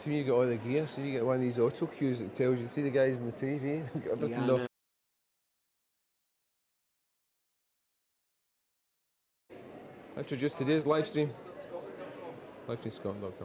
See when you get all the gear, see you get one of these auto cues that tells you, see the guys on the TV, got everything there. Introduce today's live stream. livestreamscotland.com.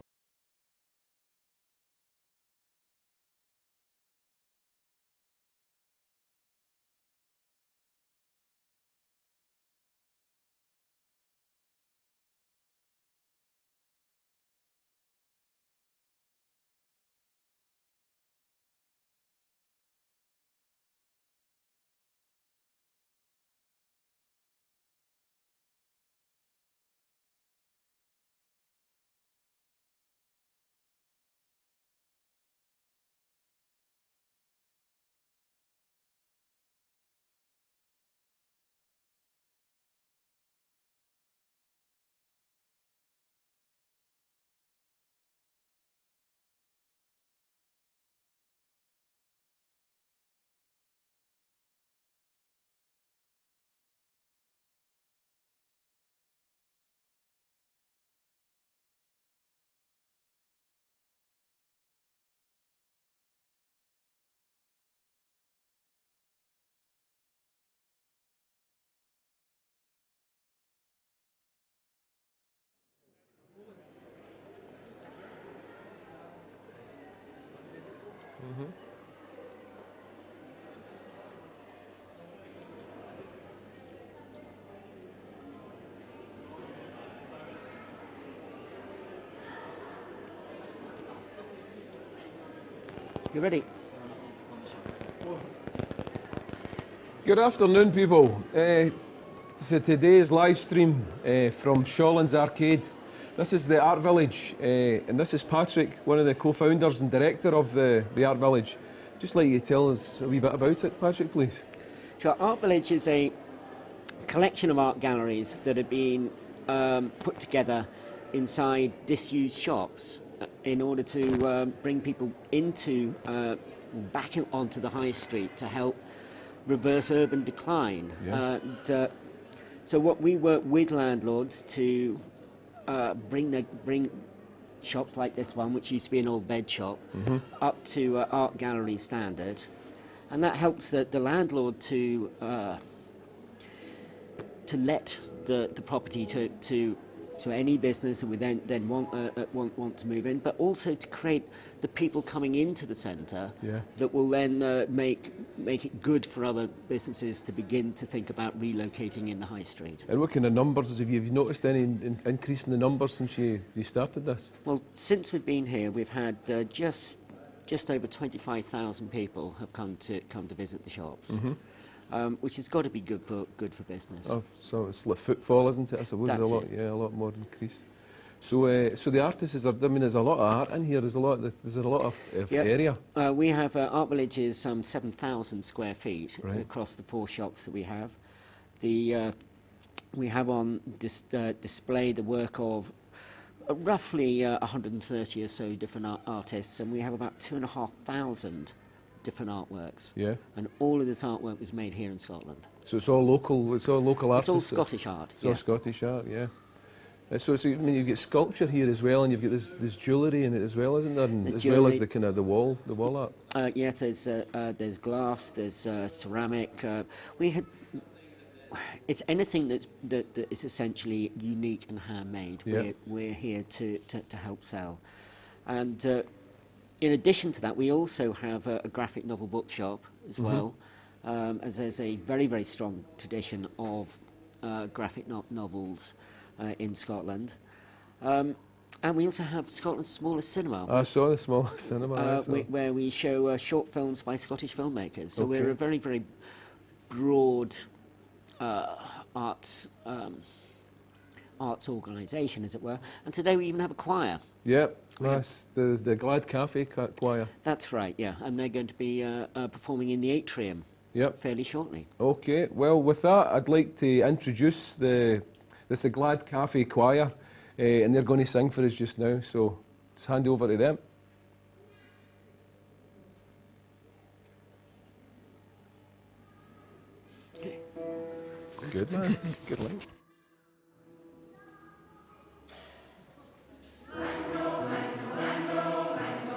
You ready? Good afternoon, people. For today's live stream from Shawlands Arcade. This is the Art Village, and this is Patrick, one of the co-founders and director of the Art Village. Just like you tell us a wee bit about it, Patrick, please. Sure. Art Village is a collection of art galleries that have been put together inside disused shops in order to bring people into back onto the high street to help reverse urban decline. Yeah. So what we work with landlords to bring shops like this one, which used to be an old bed shop, up to art gallery standard, and that helps the landlord to let the property to any business that would then want to move in, but also to create the people coming into the centre that will then make it good for other businesses to begin to think about relocating in the high street. And what kind of numbers have you noticed any increase in the numbers since you started this? Well, since we've been here, we've had just over 25,000 people have come to visit the shops. Which has got to be good for business. Oh, so it's like footfall, isn't it? I suppose That's a lot more increase. So, so the artists are. I mean, there's a lot of art in here. There's a lot of area. We have Art Village is 7,000 square feet across the 4 shops that we have. We have on display the work of roughly 130 or so different artists, and we have about 2,500 different artworks. Yeah. And all of this artwork was made here in Scotland. So it's all local. It's all local artists. It's all Scottish art. It's all Scottish art. Yeah. So I mean, you've got sculpture here as well, and you've got this jewellery in it as well, isn't there? And as well as the kind of the wall art. Yes, there's glass, there's ceramic. It's anything that is essentially unique and handmade. Yeah. We're here to help sell, and in addition to that, we also have a graphic novel bookshop as well, as there's a very, very strong tradition of graphic novels in Scotland. And we also have Scotland's smallest cinema. I saw the smallest cinema. Where we show short films by Scottish filmmakers. So we're a very, very broad arts organisation, as it were. And today we even have a choir. Yep. Nice. The Glad Cafe choir. That's right, yeah. And they're going to be performing in the atrium fairly shortly. Okay. Well, with that, I'd like to introduce the Glad Cafe choir, and they're going to sing for us just now. So, just hand over to them. Good man. Good link. Mango, mango, mango, mango.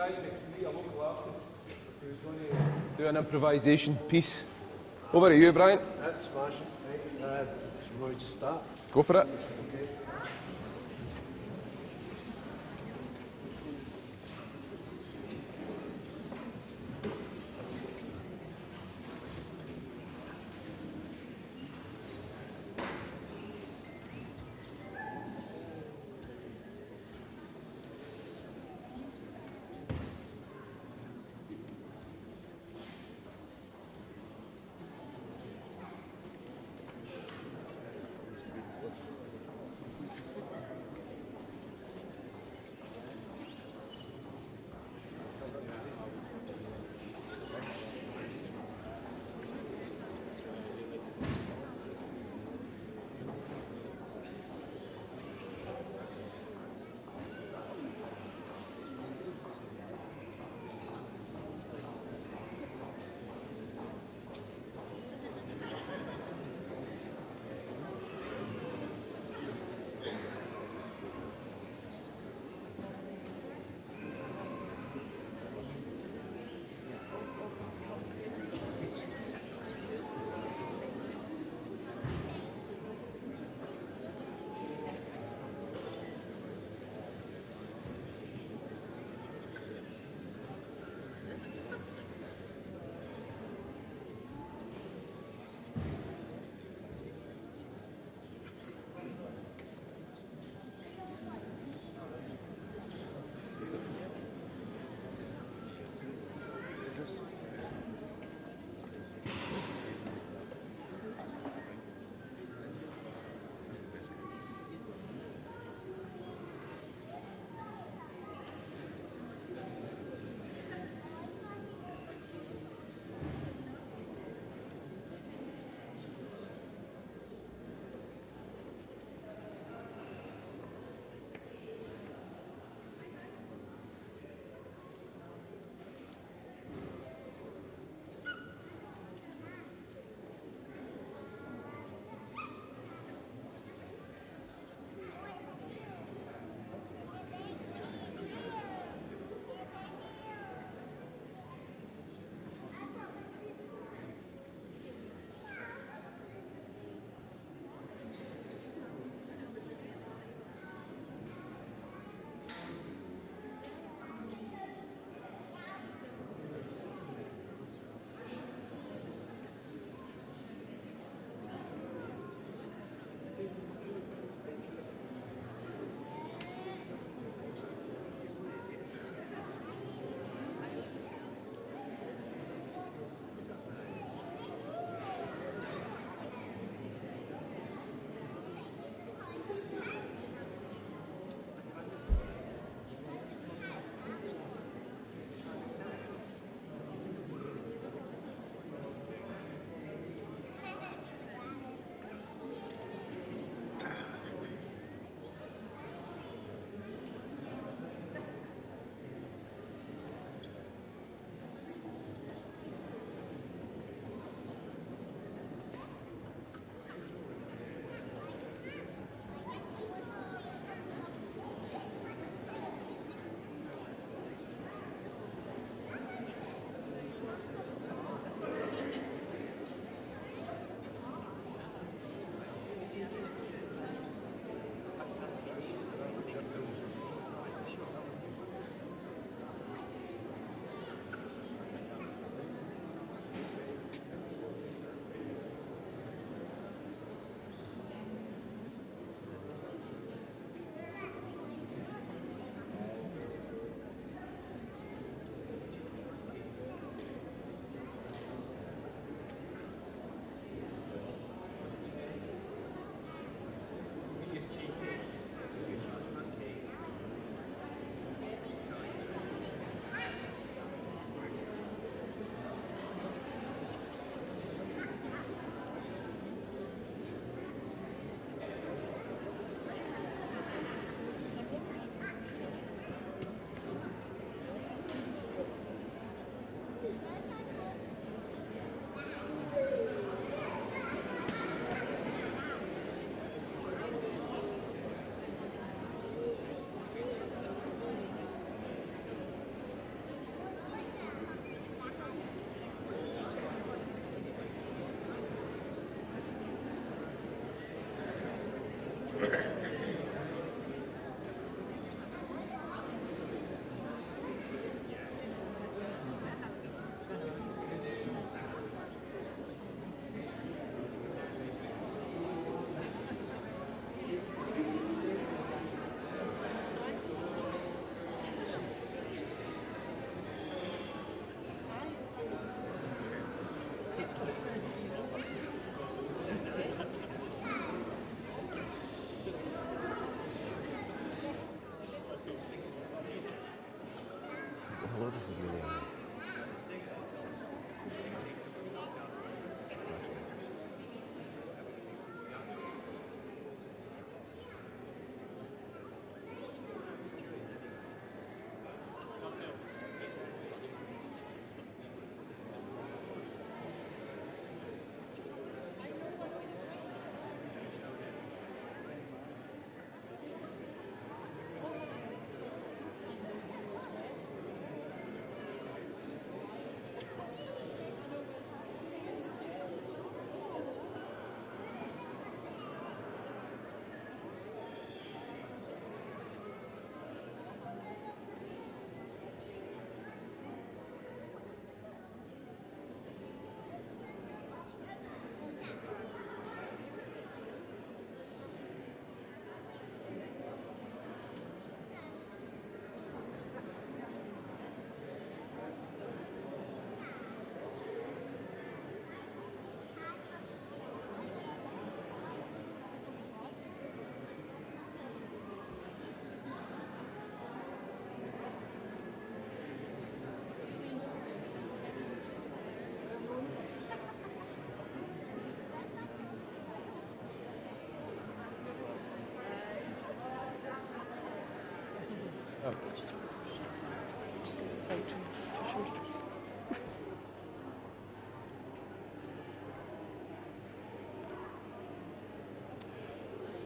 Brian McPhee, a local artist, who's going to do an improvisation piece. Over to you, Brian. That's smashing. Right. So we want to start? Go for it. Okay.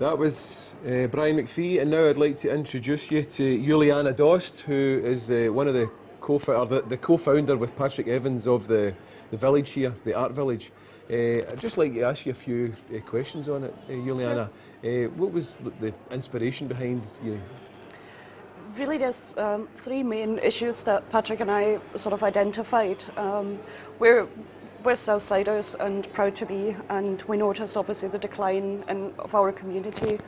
That was Brian McPhee, and now I'd like to introduce you to Juliana Dost, who is one of the co-founder with Patrick Evans of the village here, the Art Village. I'd just like to ask you a few questions on it, Juliana. Sure. What was the inspiration behind you? Really, there's three main issues that Patrick and I sort of identified. We're Southsiders and proud to be, and we noticed obviously the decline of our community,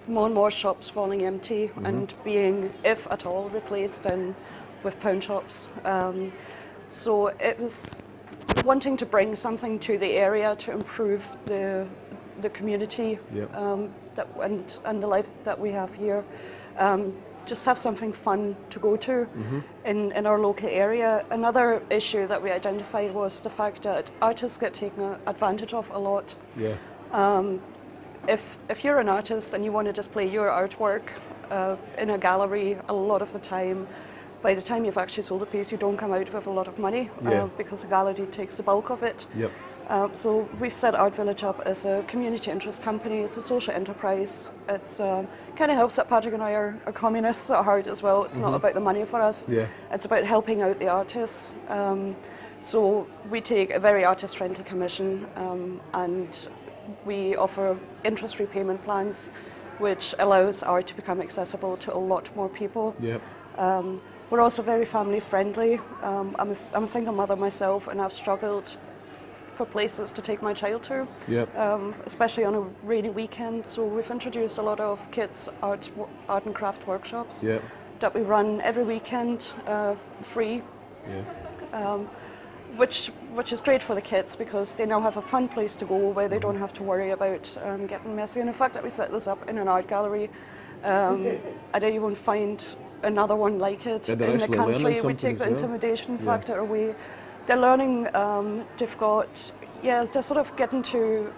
more and more shops falling empty and being, if at all, replaced with pawn shops. So it was wanting to bring something to the area to improve the community and the life that we have here. Just have something fun to go to in our local area. Another issue that we identified was the fact that artists get taken advantage of a lot. Yeah. If you're an artist and you want to display your artwork in a gallery, a lot of the time, by the time you've actually sold a piece, you don't come out with a lot of money because the gallery takes the bulk of it. Yep. So we've set Art Village up as a community interest company. It's a social enterprise. It's kind of helps that Patrick and I are communists at heart as well. It's not about the money for us. Yeah. It's about helping out the artists. So we take a very artist-friendly commission and we offer interest repayment plans, which allows art to become accessible to a lot more people. Yep. We're also very family-friendly. I'm a single mother myself, and I've struggled for places to take my child to, especially on a rainy weekend. So we've introduced a lot of kids' art and craft workshops that we run every weekend, free, which is great for the kids because they now have a fun place to go where they don't have to worry about getting messy. And the fact that we set this up in an art gallery, I doubt you won't find another one like it in the country. We take the intimidation factor away. They're learning, they're sort of getting to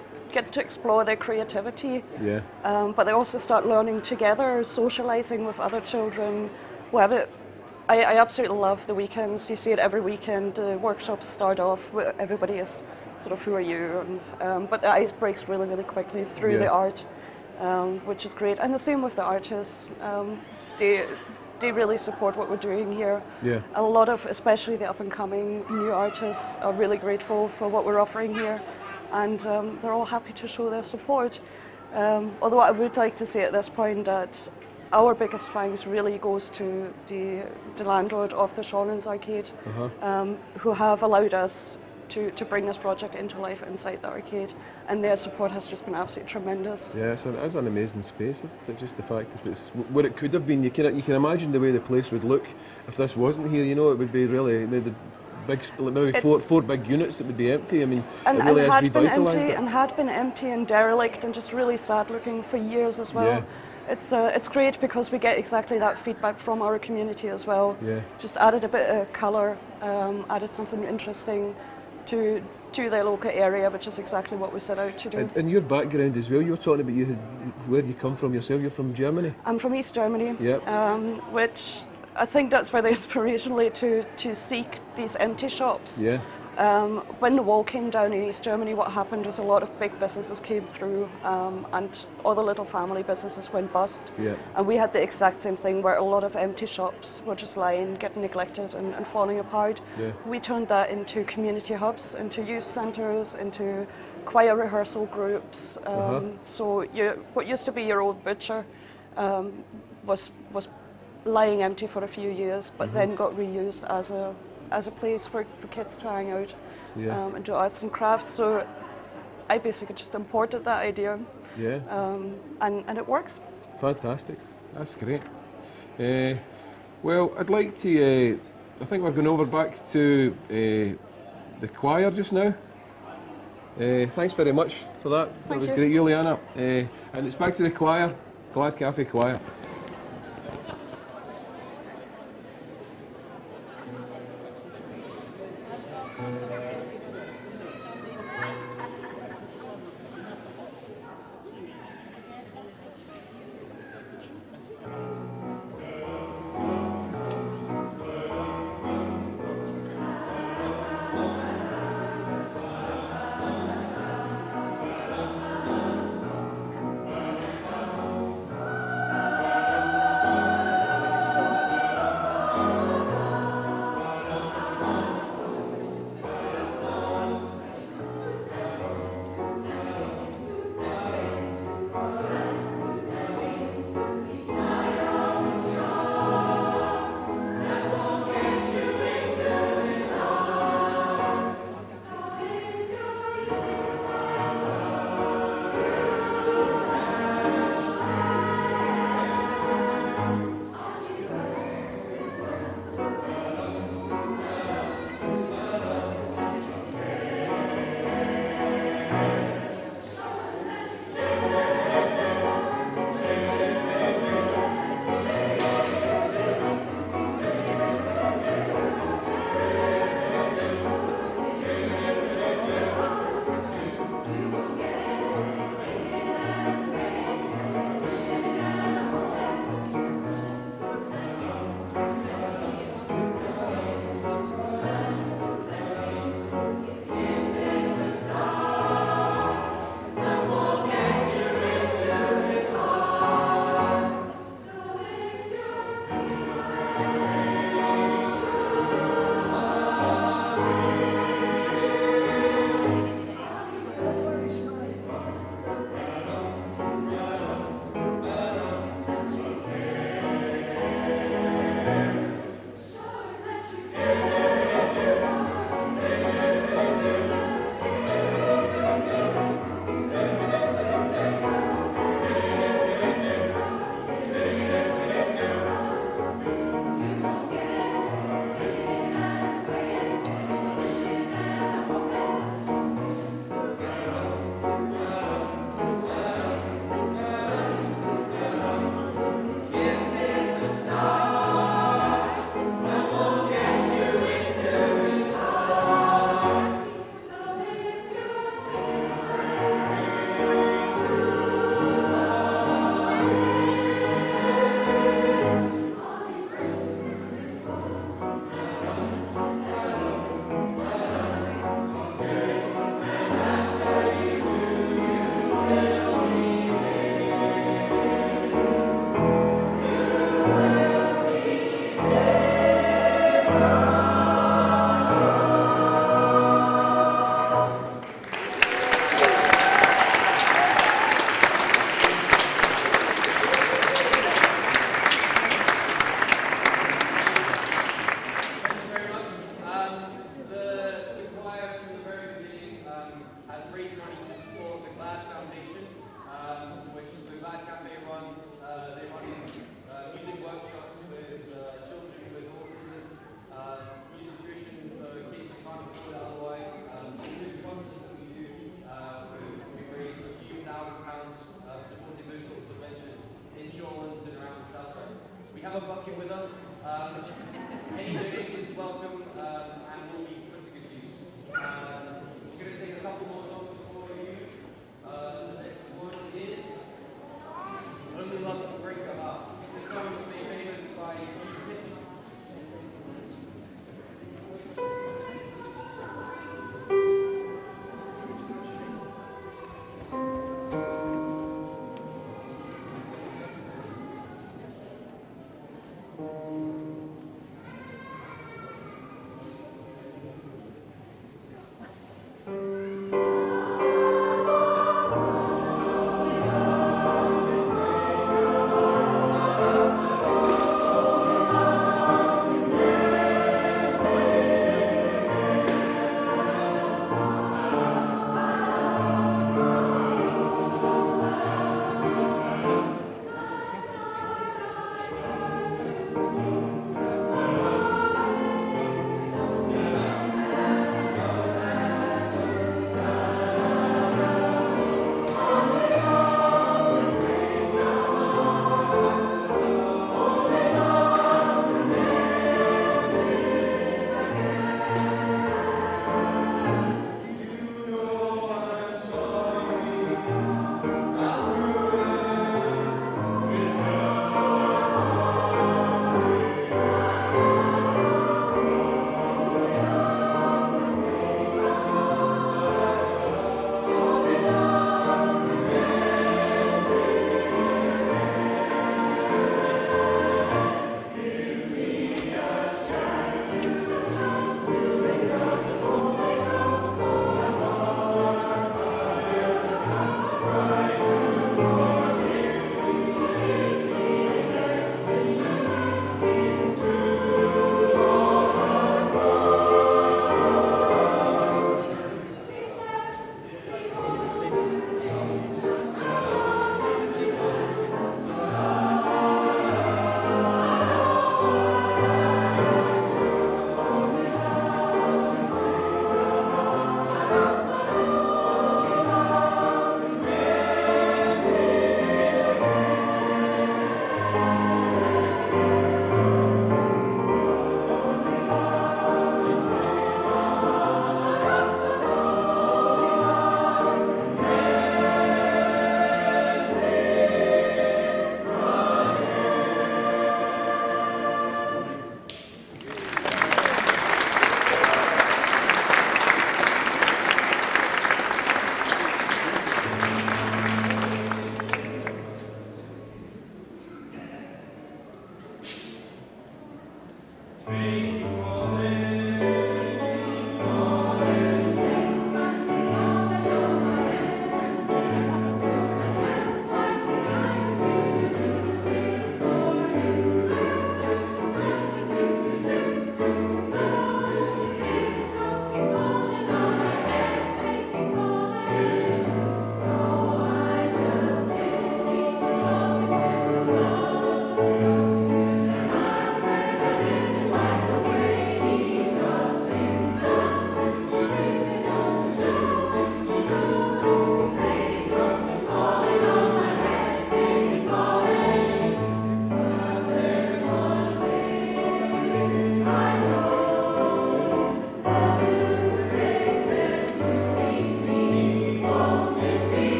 explore their creativity. Yeah. But they also start learning together, socialising with other children who have it. I absolutely love the weekends. You see it every weekend. The workshops start off with everybody is sort of, who are you? And, but the ice breaks really, really quickly through the art, which is great. And the same with the artists. They really support what we're doing here. Yeah. A lot of, especially the up-and-coming new artists, are really grateful for what we're offering here, and they're all happy to show their support. Although I would like to say at this point that our biggest thanks really goes to the landlord of the Shawlands Arcade, who have allowed us to bring this project into life inside the arcade, and their support has just been absolutely tremendous. Yeah, it's an amazing space, isn't it? Just the fact that it's what it could have been. You can imagine the way the place would look if this wasn't here. You know, it would be really the big, maybe four big units that would be empty. I mean, it really has revitalised it. And had been empty and derelict and just really sad looking for years as well. Yeah. It's great because we get exactly that feedback from our community as well. Yeah. Just added a bit of colour, added something interesting to their local area, which is exactly what we set out to do. And your background as well, you were talking about where you come from yourself. You're from Germany? I'm from East Germany, which I think that's where the inspiration lay to seek these empty shops. Yeah. When the wall came down in East Germany, what happened was a lot of big businesses came through and other little family businesses went bust. Yeah. And we had the exact same thing where a lot of empty shops were just lying, getting neglected and falling apart. Yeah. We turned that into community hubs, into youth centres, into choir rehearsal groups. So what used to be your old butcher was lying empty for a few years, but then got reused as a place for kids to hang out and do arts and crafts. So I basically just imported that idea, and it works. Fantastic, that's great. Well, I'd like to, I think we're going over back to the choir just now. Thanks very much for that. That was great, Juliana. And it's back to the choir, Glad Cafe Choir. working with us. Any donations welcome, and we'll be put to good use. We're going to sing a couple more songs for you. The next one is Only Love Will Break Your Heart. This song was made famous by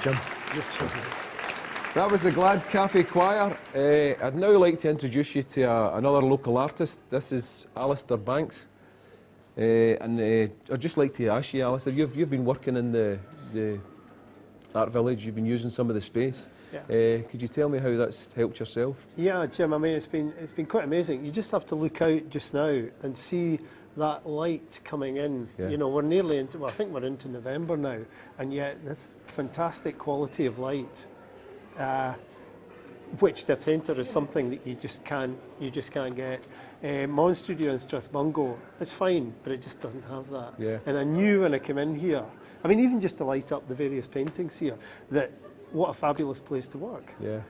Jim. You're children. That was the Glad Cafe Choir. I'd now like to introduce you to another local artist. This is Alistair Banks. I'd just like to ask you, Alistair, you've been working in the Art Village, you've been using some of the space. Yeah. Could you tell me how that's helped yourself? Yeah, Jim, I mean, it's been quite amazing. You just have to look out just now and see that light coming in. Yeah. You know, we're nearly into, well, I think we're into November now, and yet this fantastic quality of light, which to a painter is something that you just can't get. My studio in Strathbungo, it's fine, but it just doesn't have that. Yeah. And I knew when I came in here, I mean, even just to light up the various paintings here, that what a fabulous place to work. Yeah.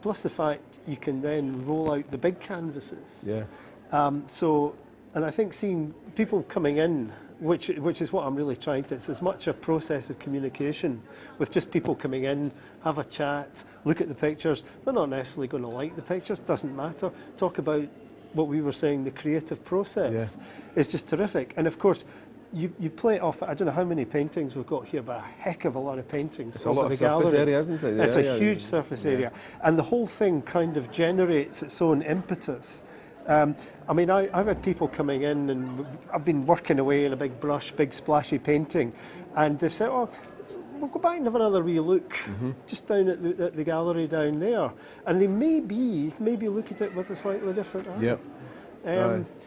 Plus the fact you can then roll out the big canvases. Yeah. And I think seeing people coming in, which is what I'm really trying to, it's as much a process of communication with just people coming in, have a chat, look at the pictures. They're not necessarily going to like the pictures, doesn't matter. Talk about what we were saying, the creative process is just terrific. And of course, you play it off, I don't know how many paintings we've got here, but a heck of a lot of paintings. It's a lot of surface area, isn't it? It's a huge surface area. And the whole thing kind of generates its own impetus. I mean, I've had people coming in, and I've been working away in a big brush, big splashy painting, and they've said, oh, we'll go back and have another wee look, just down at the gallery down there. And they maybe look at it with a slightly different eye. Yep.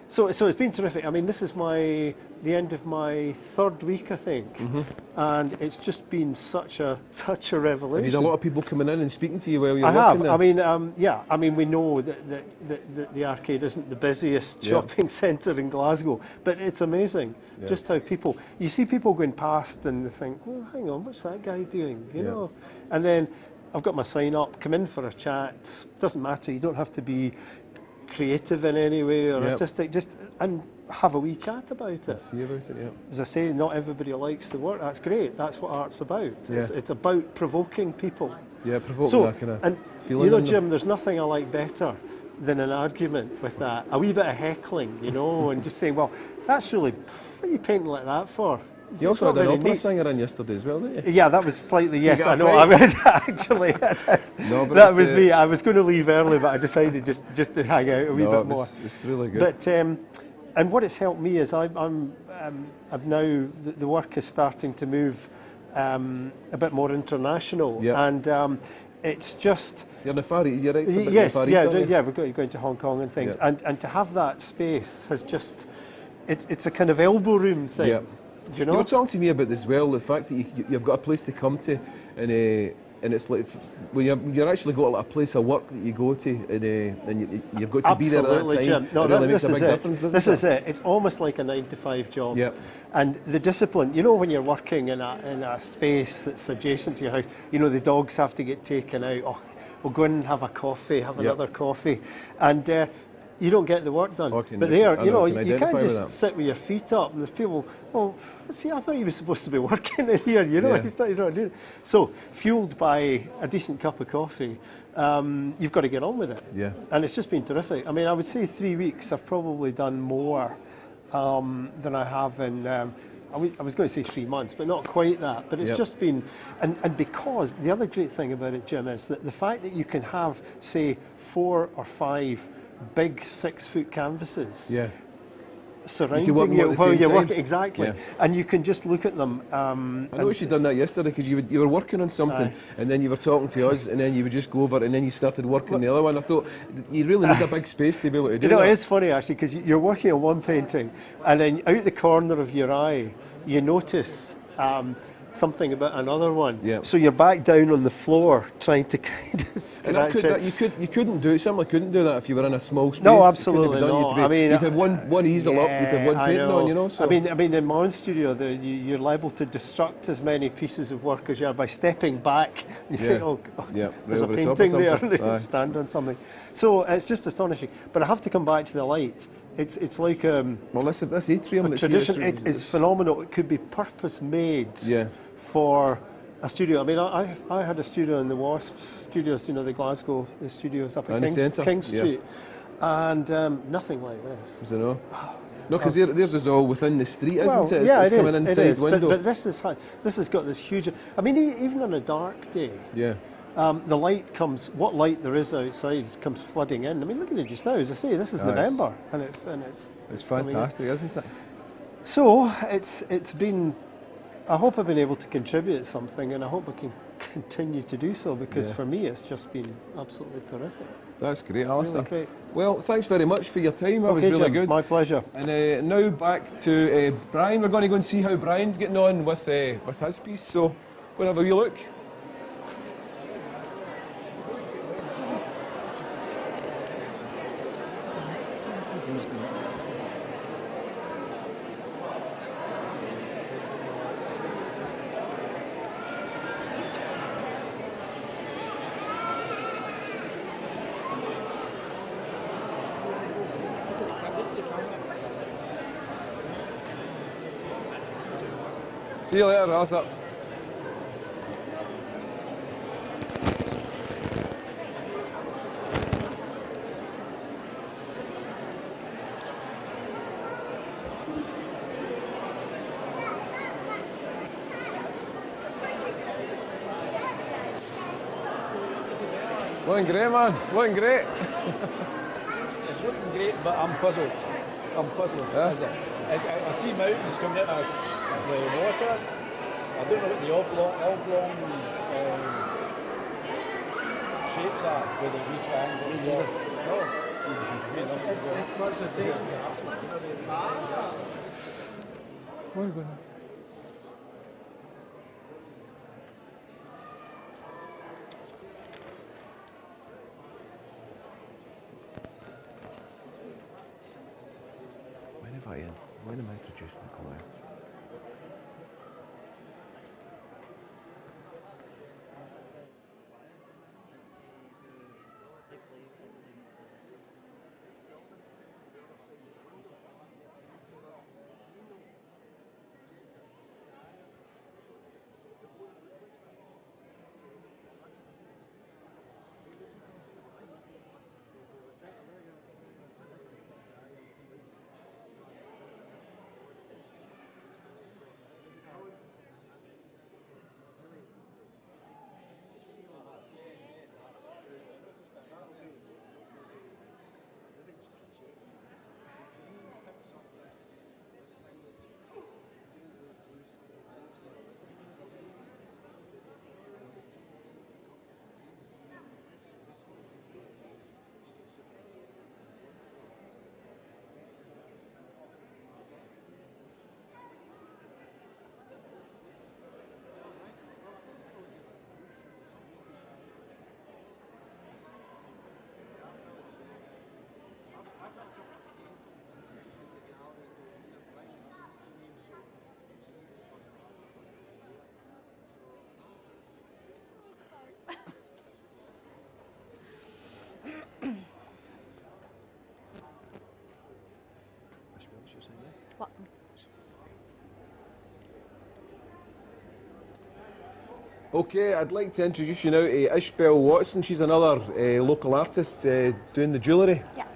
So it's been terrific. I mean, this is the end of my third week, I think, and it's just been such a revelation. Have you had a lot of people coming in and speaking to you while you're I working have. there? I mean, yeah. I mean, we know that the arcade isn't the busiest shopping centre in Glasgow, but it's amazing just how you see people going past and they think, well, hang on, what's that guy doing? You know, and then I've got my sign up. Come in for a chat. Doesn't matter. You don't have to be creative in any way or artistic, just and have a wee chat about it. See about it, yeah. As I say, not everybody likes the work. That's great. That's what art's about. Yeah. It's about provoking people. Yeah, provoking that kind of feeling. You know, Jim, there's nothing I like better than an argument with that. A wee bit of heckling, you know, and just saying, well, that's really, what are you painting like that for? You also had an opera singer in yesterday as well, didn't you? Yeah, that was slightly, yes, I know. Right? I read actually. No, but that was me. I was going to leave early, but I decided just to hang out a wee bit more. It's really good. But and what it's helped me is I've now the work is starting to move a bit more international, and it's just you're in the Far East, you're right? Yes, Far East, we're going to Hong Kong and things, and to have that space has just it's a kind of elbow room thing. Yeah. You know? You were talking to me about this as well, the fact that you've got a place to come to, and it's like when you're actually got a place of work that you go to, and you've got to be there at that time. Jim. No, it really makes this a is big difference, doesn't it? This is it. It's almost like a 9-to-5 job. Yep. And the discipline, you know, when you're working in a space that's adjacent to your house, you know, the dogs have to get taken out. Oh, we'll go in and have a coffee, have another coffee, and you don't get the work done. But there, you know, you can't just sit with your feet up. And there's people, oh, see, I thought you were supposed to be working in here, you know, you're not doing it. So, fueled by a decent cup of coffee, you've got to get on with it. Yeah. And it's just been terrific. I mean, I would say 3 weeks I've probably done more than I have in, I was going to say 3 months, but not quite that. But it's just been, and because the other great thing about it, Jim, is that the fact that you can have, say, 4 or 5 big 6-foot canvases surrounding you while you're working, exactly, and you can just look at them. I noticed you'd done that yesterday because you were working on something and then you were talking to us and then you would just go over and then you started working on the other one. I thought you really need a big space to be able to do that. You know, it is funny actually because you're working on one painting and then out the corner of your eye you notice something about another one. Yeah. So you're back down on the floor trying to kind of scratch it. You couldn't do it. Certainly couldn't do that if you were in a small space. No, absolutely not. You'd have one easel up. You'd have one painting on. You know. So. I mean, in my own studio, you're liable to destruct as many pieces of work as you are by stepping back. You think, oh, there's a painting there, and stand on something. So it's just astonishing. But I have to come back to the light. It's like well, this atrium. Tradition. It is phenomenal. It could be purpose made. For a studio. I mean, I had a studio in the Wasp Studios, you know, the Glasgow studios up at King Street, and nothing like this. Is it no? No, because theirs is all within the street, Well, isn't it? yeah, It's it coming is. inside It is. window. But this has got this huge. I mean, even on a dark day, yeah. the light comes. What light there is outside comes flooding in. I mean, look at it just now. As I say, this is November, and it's fantastic, isn't it? So it's been. I hope I've been able to contribute something, and I hope I can continue to do so, because for me it's just been absolutely terrific. That's great, Alistair. Really great. Well, thanks very much for your time. That was really Jim, good. my pleasure. And now back to Brian. We're going to go and see how Brian's getting on with his piece. So, go and have a wee look. See you later, Alistair. Looking great, man. Looking great. It's looking great, but I'm puzzled. Yeah. I see mountains coming out of the water. I don't know what the oblong shapes are with the wee triangle. It's much the same. Where are you going? When am I introducing the colour? Watson. Okay, I'd like to introduce you now to Ishbel Watson. She's another local artist doing the jewellery. Yeah.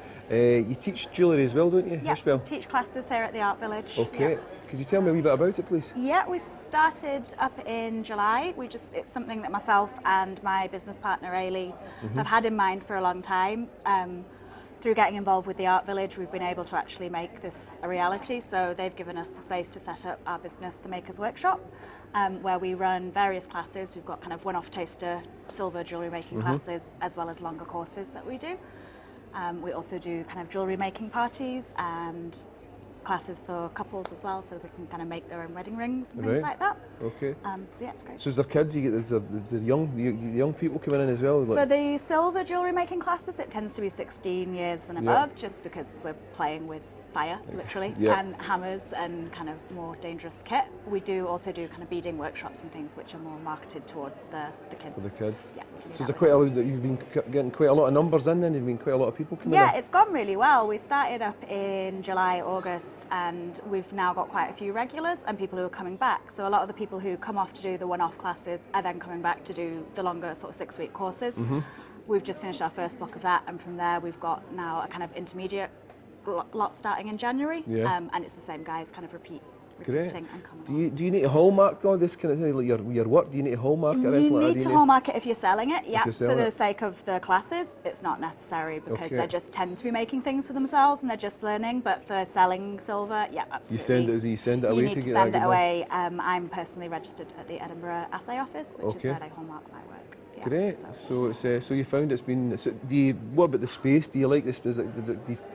You teach jewellery as well, don't you, Yeah, Ishbel? teach classes here at the Art Village. Okay. Yeah. Could you tell me a wee bit about it, please? Yeah, we started up in July. It's something that myself and my business partner, Ailey, have had in mind for a long time. Through getting involved with the Art Village, we've been able to actually make this a reality. So they've given us the space to set up our business, the Makers Workshop, where we run various classes. We've got kind of one-off taster, silver jewellery making classes, as well as longer courses that we do. We also do kind of jewellery making parties and classes for couples as well, so they can kind of make their own wedding rings and things like that. Okay. So yeah, it's great. So is there kids? There's young people coming in as well? For the silver jewellery making classes, it tends to be 16 years and above, just because we're playing with fire, literally, and hammers and kind of more dangerous kit. We do also do kind of beading workshops and things which are more marketed towards the kids. For the kids? Yeah. So is there you've been getting quite a lot of numbers in then? You've been quite a lot of people coming in? Yeah, it's gone really well. We started up in July, August, and we've now got quite a few regulars and people who are coming back. So a lot of the people who come off to do the one-off classes are then coming back to do the longer sort of 6-week courses. We've just finished our first block of that, and from there we've got now a kind of intermediate lot starting in January, Yeah. and it's the same guys kind of Great. repeating and coming. Do you need to hallmark all this kind of thing, like your work? Do you need to hallmark it or anything You like that? need Do to you hallmark it if you're selling it, yeah. you're For selling the it. sake of the classes, it's not necessary because Okay. they just tend to be making things for themselves and they're just learning. But for selling silver, yeah, absolutely. You send it away You to need to get send that it good away. I'm personally registered at the Edinburgh Assay Office, which is Okay. where they hallmark my work. Yeah, Great. so- So it's so you found it's been. So what about the space? Do you like this? Do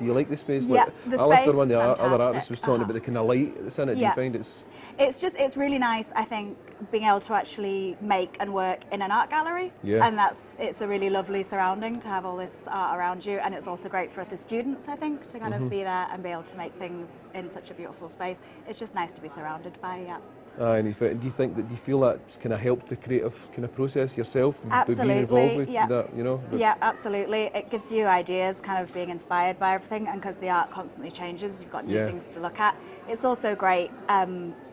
you like the space? Yeah, Like the Alistair, space one of the is other fantastic. artists, was talking about the kind of light that's in it. Do you Yeah. find it's? It's really nice, I think, being able to actually make and work in an art gallery. Yeah. And it's a really lovely surrounding to have all this art around you. And it's also great for the students, I think, to kind of be there and be able to make things in such a beautiful space. It's just nice to be surrounded by, yeah. And do you think that do you feel that's kind of helped the creative kind of process yourself? Absolutely, Being involved with yeah. that, you know. Yeah, absolutely. It gives you ideas, kind of being inspired by everything, and because the art constantly changes, you've got new Yeah. things to look at. It's also great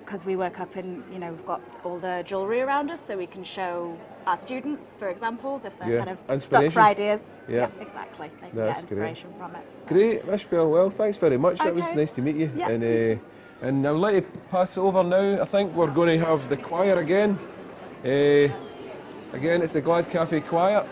because we work up in, we've got all the jewellery around us, so we can show our students, for examples, if they're Yeah. kind of stuck Inspiration. for ideas. Yeah. Exactly. They can That's get inspiration from it. So. Great, Ishbel. Well, thanks very much. That was Okay. nice to meet you. Yeah, And I'd like to pass it over now. I think we're going to have the choir again. Again, it's the Glad Cafe Choir.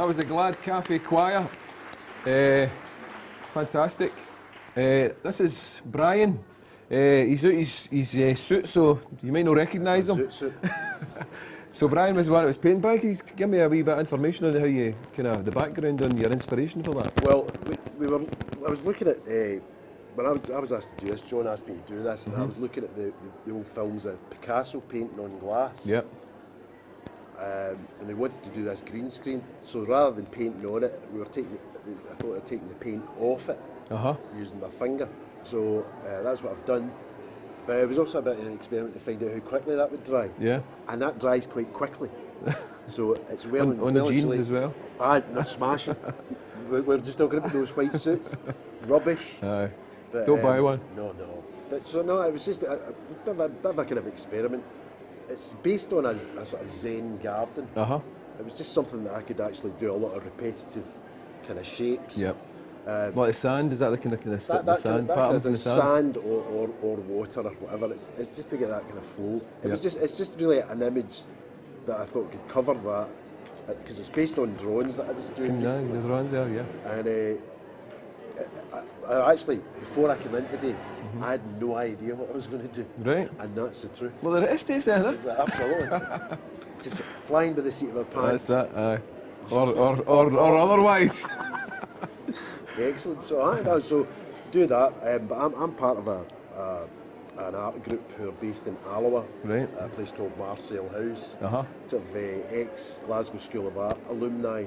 That was the Glad Cafe Choir. Fantastic. This is Brian. He's out his suit, so you might not recognise him. Suit. So Brian was the one that was painting by. Can you give me a wee bit of information on how you, kind of the background and your inspiration for that? Well, I was looking at, when I was asked to do this, John asked me to do this, and I was looking at the old films of Picasso painting on glass. Yep. And they wanted to do this green screen, so rather than painting on it, I thought of taking the paint off it, using my finger. So that's what I've done. But it was also a bit of an experiment to find out how quickly that would dry. Yeah. And that dries quite quickly. So it's well on the jeans as well? Aye, they're smashing. We're just talking about those white suits. Rubbish. Aye. But, Don't buy one. No. But so no, it was just a bit of a kind of experiment. It's based on a sort of Zen garden. It was just something that I could actually do a lot of repetitive kind of shapes. Yep. Like the sand, is that the kind of sand patterns in the sand or water or whatever. It's just to get that kind of flow. It's just really an image that I thought could cover that, because it's based on drawings that I was doing. The drawings there, yeah. And I actually, before I came in today, I had no idea what I was going to do. Right. And that's the truth. Well, there is taste then, huh? Absolutely. Just flying by the seat of our pants. That's that, aye. Or otherwise. Excellent. So do that. But I'm part of an art group who are based in Alloa, right. A place called Marcel House. Sort of ex-Glasgow School of Art alumni,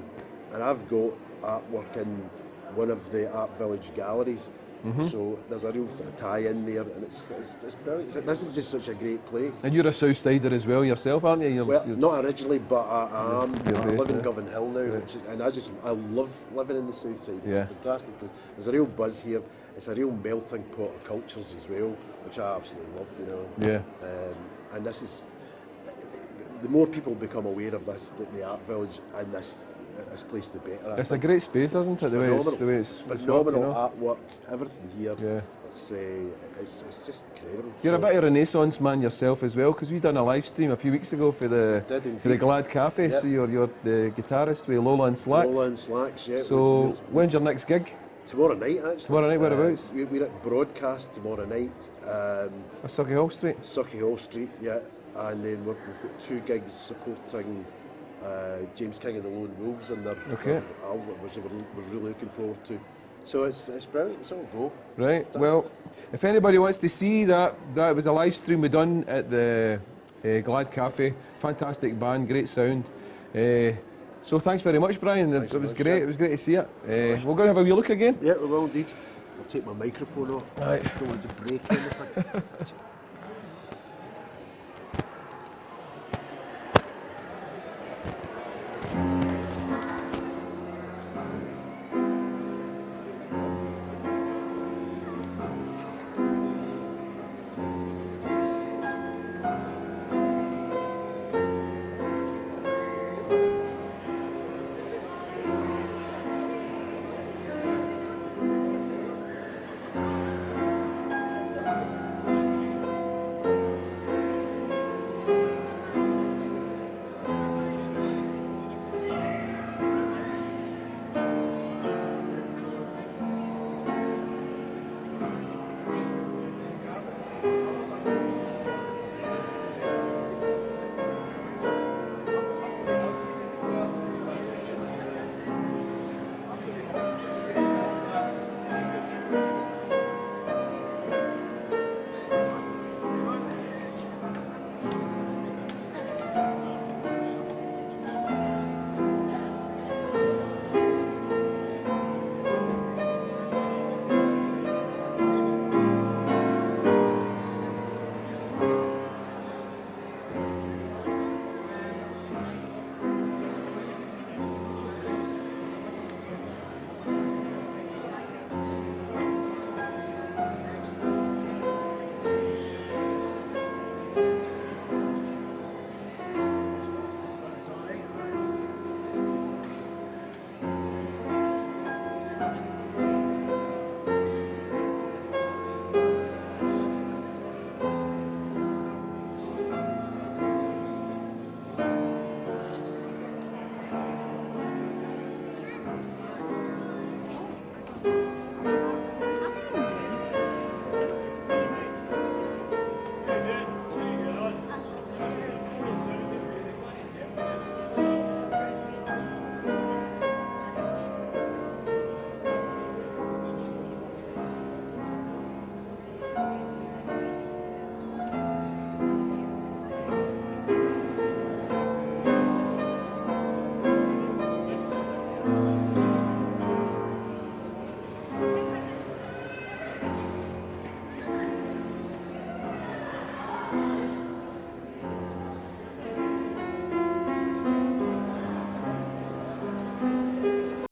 and I've got artwork in one of the Art Village galleries. So there's a real sort of tie-in there, and it's brilliant. This is just such a great place. And you're a South Sider as well yourself, aren't you? Well, not originally, but I am. I live in Govan Hill now, right. I love living in the South Side. It's a fantastic place. There's a real buzz here. It's a real melting pot of cultures as well, which I absolutely love, you know. Yeah. And this is, the more people become aware of this, the Art Village and this place, the better. It's a great space, isn't it? The way it's phenomenal, you know? artwork, everything here. Yeah. It's just incredible. You're a bit of a Renaissance man yourself as well, because we done a live stream a few weeks ago for the Glad Cafe. Yep. So you're the guitarist with Lola and Slacks. Lola and Slacks, yeah. So when's your next gig? Tomorrow night, actually. Tomorrow night, whereabouts? We're at Broadcast tomorrow night. Sucky Hall Street? Sucky Hall Street, yeah. And then we've got 2 gigs supporting James King and the Lone Wolves and their album, which we're really looking forward to. So it's brilliant, it's all go. Right, fantastic. Well, if anybody wants to see that was a live stream we done at the Glad Cafe. Fantastic band, great sound. So thanks very much, Brian. It was great. It was great to see it. We're going to have a wee look again. Yeah, we will indeed. I'll take my microphone off. Aye. Don't want to break anything.